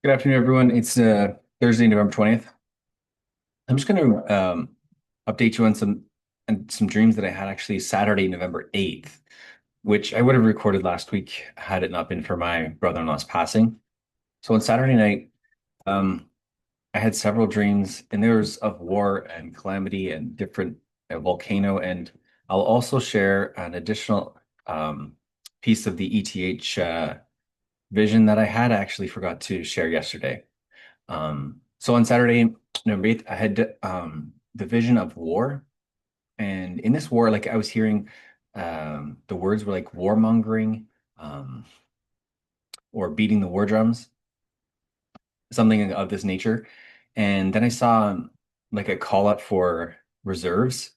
Good afternoon, everyone. It's Thursday, November 20th. I'm just going to update you on some dreams that I had actually Saturday, November 8th, which I would have recorded last week had it not been for my brother-in-law's passing. So on Saturday night, um, I had several dreams, and there was of war and calamity and different volcano, and I'll also share an additional piece of the ETH vision that I had actually forgot to share yesterday. So on Saturday, November 8th, I had the vision of war. And in this war, like I was hearing the words were like warmongering um, or beating the war drums, something of this nature. And then I saw like a call up for reserves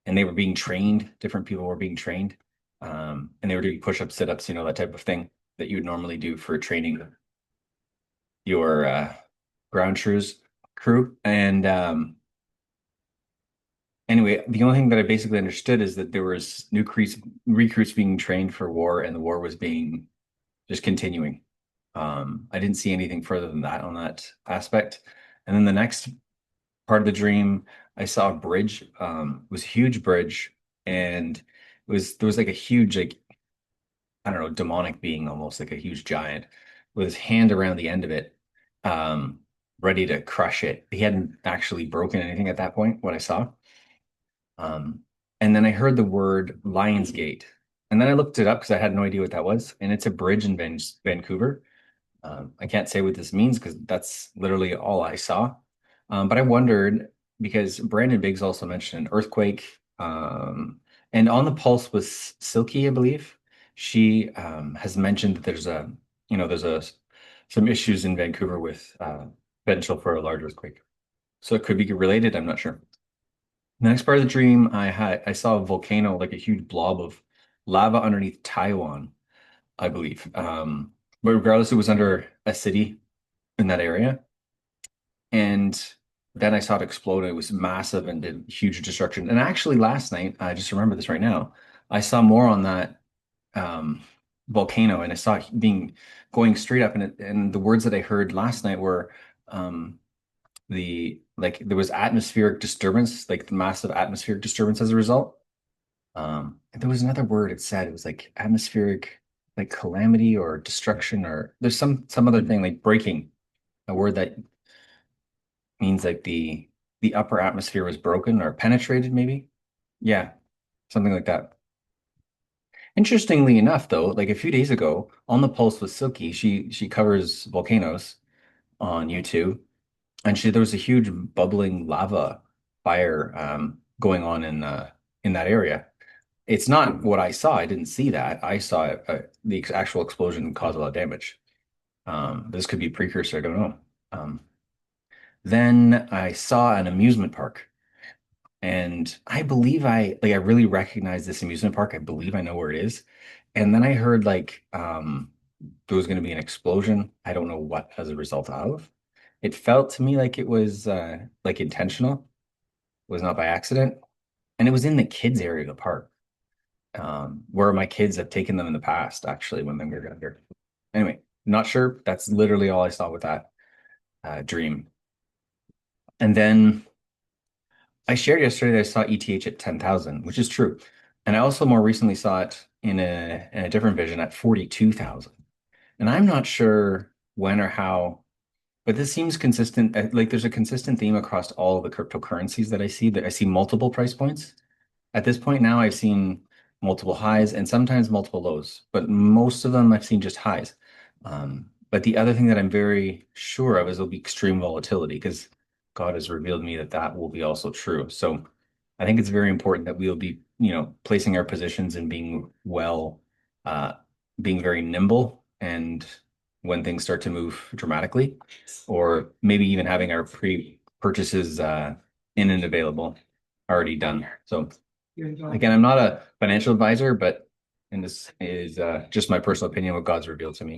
and they were being trained. Different people were being trained. And they were doing push-ups, sit-ups, that type of thing that you would normally do for training your ground crew. And anyway, the only thing that I basically understood is that there was new recruits being trained for war, and the war was being just continuing. I didn't see anything further than that on that aspect. And then the next part of the dream, I saw a bridge. It was a huge bridge, and there was like a huge like I don't know demonic being, almost like a huge giant, with his hand around the end of it, um, ready to crush it. He hadn't actually broken anything at that point. What I saw. Um, and then I heard the word Lionsgate. And then I looked it up because I had no idea what that was. And it's a bridge in Vancouver. I can't say what this means because that's literally all I saw. But I wondered because Brandon Biggs also mentioned an earthquake. And on the pulse was Silki, I believe. She has mentioned that there's some issues in Vancouver with potential for a large earthquake. So it could be related. I'm not sure. The next part of the dream, I saw a volcano, like a huge blob of lava underneath Taiwan, I believe. But regardless, it was under a city in that area. And then I saw it explode. It was massive and did huge destruction. And actually, last night, I just remember this right now, I saw more on that um, volcano, and I saw it being going straight up. And the words that I heard last night were um, there was atmospheric disturbance, like the massive atmospheric disturbance as a result. And there was another word it said. It was like atmospheric, like calamity or destruction, or there's some other thing like breaking, a word that means like the upper atmosphere was broken or penetrated, maybe. Yeah, something like that. Interestingly enough, though, like a few days ago on the Pulse with Silky, she covers volcanoes on YouTube, and there was a huge bubbling lava fire going on in that area. It's not what I saw. I didn't see that. I saw the actual explosion caused a lot of damage. This could be a precursor. I don't know. Then I saw an amusement park, and I believe I really recognize this amusement park. I believe I know where it is. And then I heard like there was going to be an explosion. I don't know what as a result of. It felt to me like it was like intentional. It was not by accident, and it was in the kids area of the park. Where my kids have taken them in the past, actually, when they were younger. Anyway, not sure. That's literally all I saw with that dream. And then I shared yesterday that I saw ETH at 10,000, which is true. And I also more recently saw it in a different vision at 42,000. And I'm not sure when or how, but this seems consistent. Like there's a consistent theme across all of the cryptocurrencies that I see, that I see multiple price points. At this point now, I've seen multiple highs and sometimes multiple lows, but most of them I've seen just highs. But the other thing that I'm very sure of is there'll be extreme volatility because God has revealed to me that that will be also true. So I think it's very important that we'll be, placing our positions and uh, being very nimble and when things start to move dramatically, or maybe even having our pre-purchases in and available already done. So again, I'm not a financial advisor, but and this is just my personal opinion, what God's revealed to me.